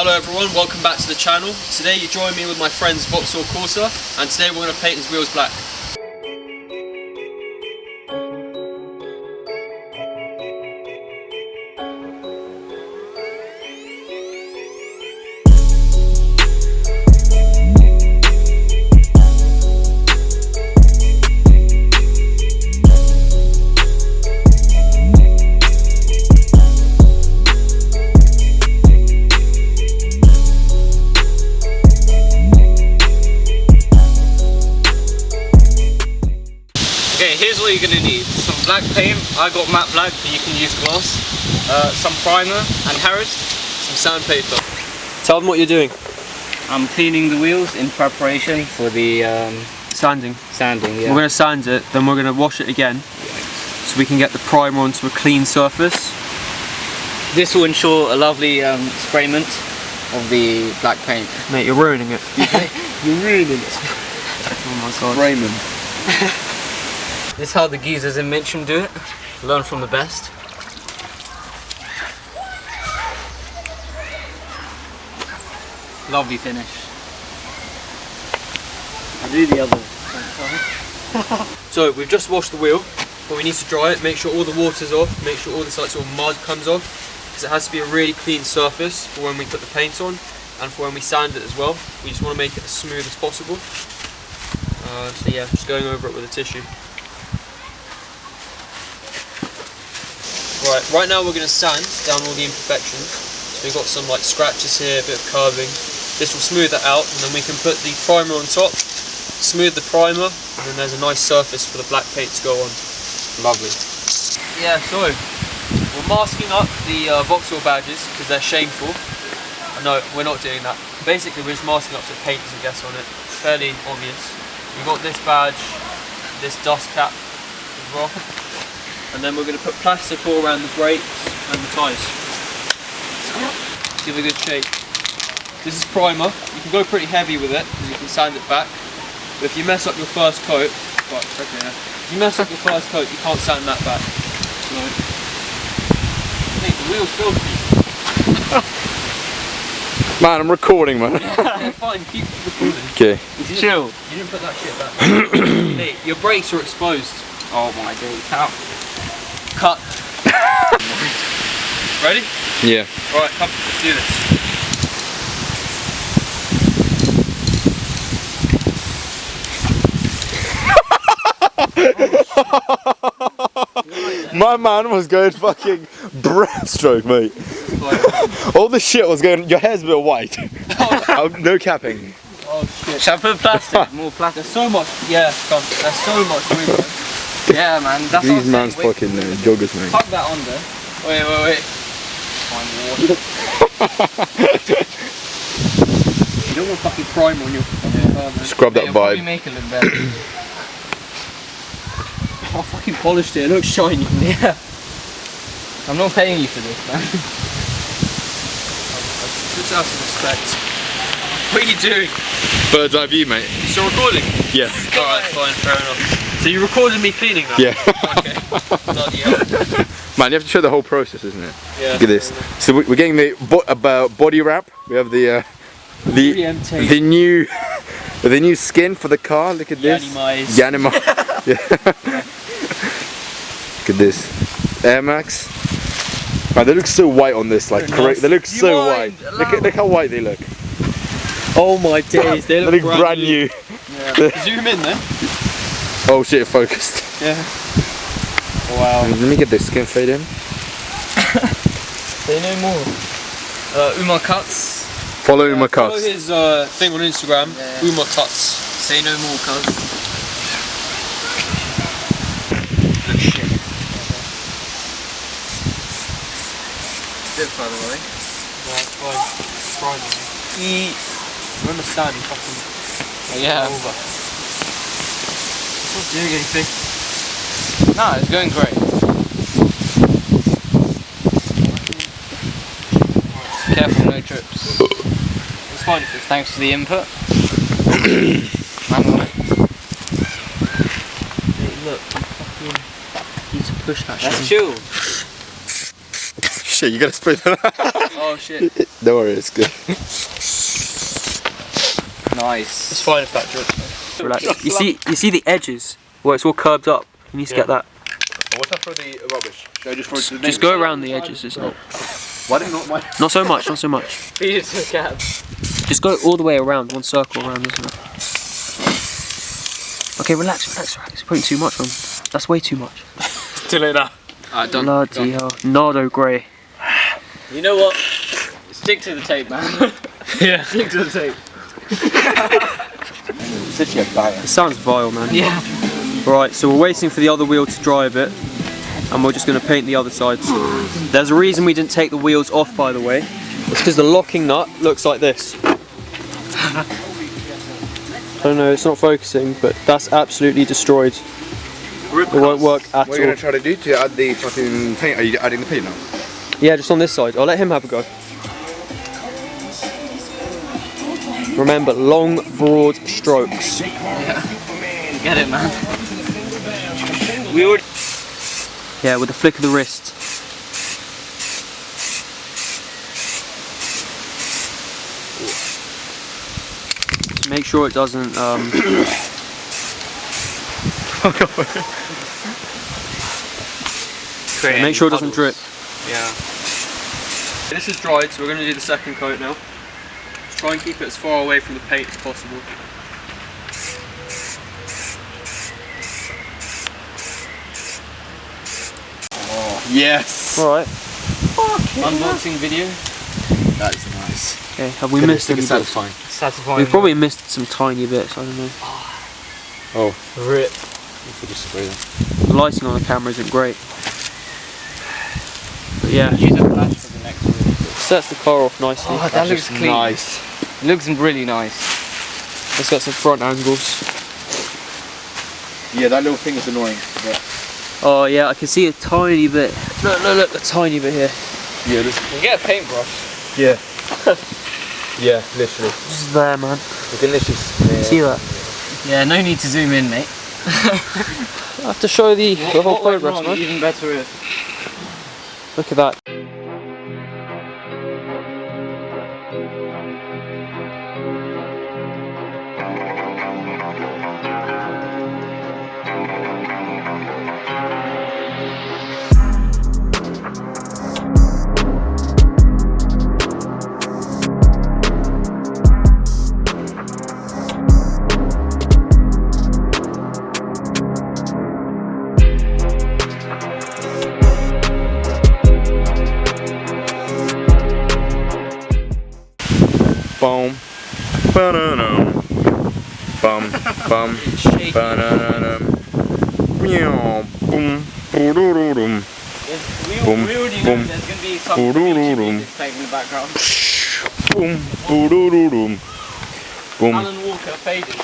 Hello everyone, welcome back to the channel. Today you join me with my friends Vauxhall Corsa, and today we're going to paint his wheels black. Okay, here's what you're going to need. Some black paint, I got matte black, but you can use gloss. Some primer and Harris. Some sandpaper. Tell them what you're doing. I'm cleaning the wheels in preparation for the Sanding. sanding. Yeah. We're going to sand it, then we're going to wash it again so we can get the primer onto a clean surface. This will ensure a lovely sprayment of the black paint. Mate, you're ruining it. You're ruining it. Oh my god. Sprayment. This is how the geezers in Mitcham do it. Learn from the best. Lovely finish. I'll do the other. So we've just washed the wheel, but we need to dry it, make sure all the water's off, make sure all this like sort of mud comes off, because it has to be a really clean surface for when we put the paint on and for when we sand it as well. We just want to make it as smooth as possible. So yeah, just going over it with a tissue. Right now we're going to sand down all the imperfections. So we've got some like scratches here, a bit of curving. This will smooth it out, and then we can put the primer on top, smooth the primer, and then there's a nice surface for the black paint to go on. Lovely. Yeah, so we're masking up the Vauxhall badges because they're shameful. No, we're not doing that. Basically we're just masking up so paint doesn't get on it. It's fairly obvious. We've got this badge, this dust cap as well. And then we're going to put plastic all around the brakes and the tyres. Give it a good shake. This is primer. You can go pretty heavy with it because you can sand it back. But if you mess up your first coat, if you mess up your first coat, you can't sand that back. So, hey, the wheel's filthy. Man, I'm recording, man. Yeah, fine, keep recording. Okay. Chill. You didn't put that shit back. Hey, your brakes are exposed. Oh my days. How? Cut. Ready? Yeah. Alright, come, let's do this. My man was going fucking breaststroke, mate. All the shit was going. Your hair's a bit white. No capping. Oh shit. Shall I put plastic? More plastic. There's so much. Yeah, come. There's so much room. Yeah, man. That's These what I'm man's saying. fucking joggers, mate. Tuck that under. Wait. Find water. You don't want fucking primer on your car, man. Scrub that It'll probably vibe. make it look better. I fucking polished it. It looks shiny. Yeah. I'm not paying you for this, man. Let's have some respect. What are you doing? Bird's eye view, mate. You still recording? Yeah. Alright, fine, fair enough. So you recorded me cleaning that? Yeah. Okay. Bloody hell. Man, you have to show the whole process, isn't it? Yeah. Look at this. So we're getting the body wrap. We have the new skin for the car. Look at this. Yanimais. Yeah. Look at this. Air Max. Man, they look so white on this. Like correct. They look so white. Look how white they look. Oh my days, they look brand new. Yeah. Zoom in there. Oh shit, it focused. Yeah. Wow. Let me get this skin fade in. Say no more. Umer cuts. Follow Umer Follow cuts. his thing on Instagram, Umer Tuts. Say no more, cuz. Good shit. Bit further away. Yeah, it's fine. It's fine. Remember Stan, fucking over. It's not doing anything. No, it's going great. Careful, no trips. It's fine if it's Thanks to the input. Manual. Hey, look, you fucking need to push that shit. That's chill. Shit, you gotta spray that. Oh shit. Don't worry, it's good. Nice. It's fine if that drips. Relax. You see the edges where it's all curved up. You need to get that. What's that for the rubbish? Should I just throw it to the Just go around the edges. It's not. Why did not my... Not so much. Not so much. Feed it to the cat. Just go all the way around. One circle around, isn't it? Okay, relax. You're putting too much on. That's way too much. Too late now. Done. Bloody hell. Nardo grey. You know what? Stick to the tape, man. Yeah. Stick to the tape. It sounds vile, man. Yeah. Right, so we're waiting for the other wheel to dry a bit, and we're just going to paint the other sides. There's a reason we didn't take the wheels off, by the way. It's because the locking nut looks like this. I don't know, it's not focusing, but that's absolutely destroyed. It won't work at all. What are you going to try to do to add the fucking paint? Are you adding the paint now? Yeah, just on this side. I'll let him have a go. Remember, long, broad strokes. Yeah. Get it, man. We already... Yeah, with a flick of the wrist. Just make sure it doesn't make sure it doesn't drip. Yeah. This is dried, so we're going to do the second coat now. Just try and keep it as far away from the paint as possible. Yes! Alright. Unboxing video. That's nice. Okay, have we missed any bits? Satisfying. We've probably missed some tiny bits, I don't know. Oh. Rip. Just spray them. The lighting on the camera isn't great. But yeah, Use a flash for the next one. sets the car off nicely. Oh, that looks clean. Nice. It looks really nice. Let's get some front angles. Yeah, that little thing is annoying. But... Oh yeah, I can see a tiny bit. Look, a tiny bit here. Yeah, this... You can get a paintbrush. Yeah. Yeah, literally. Just there, man. You can literally... Yeah. See that? Yeah, no need to zoom in, mate. I have to show the whole progress, man. Even better if... Look at that. Boom. Ba-da-dum. Bum. Bum. Ba-da-da-dum. Meow. Boom. Boo-doo-doo-dum. Boom. We already know Boom. there's going to be some Boo-doo-doo-dum. music playing in the background. Boom. Boo-doo-doo-dum. Boom. Alan Walker faded.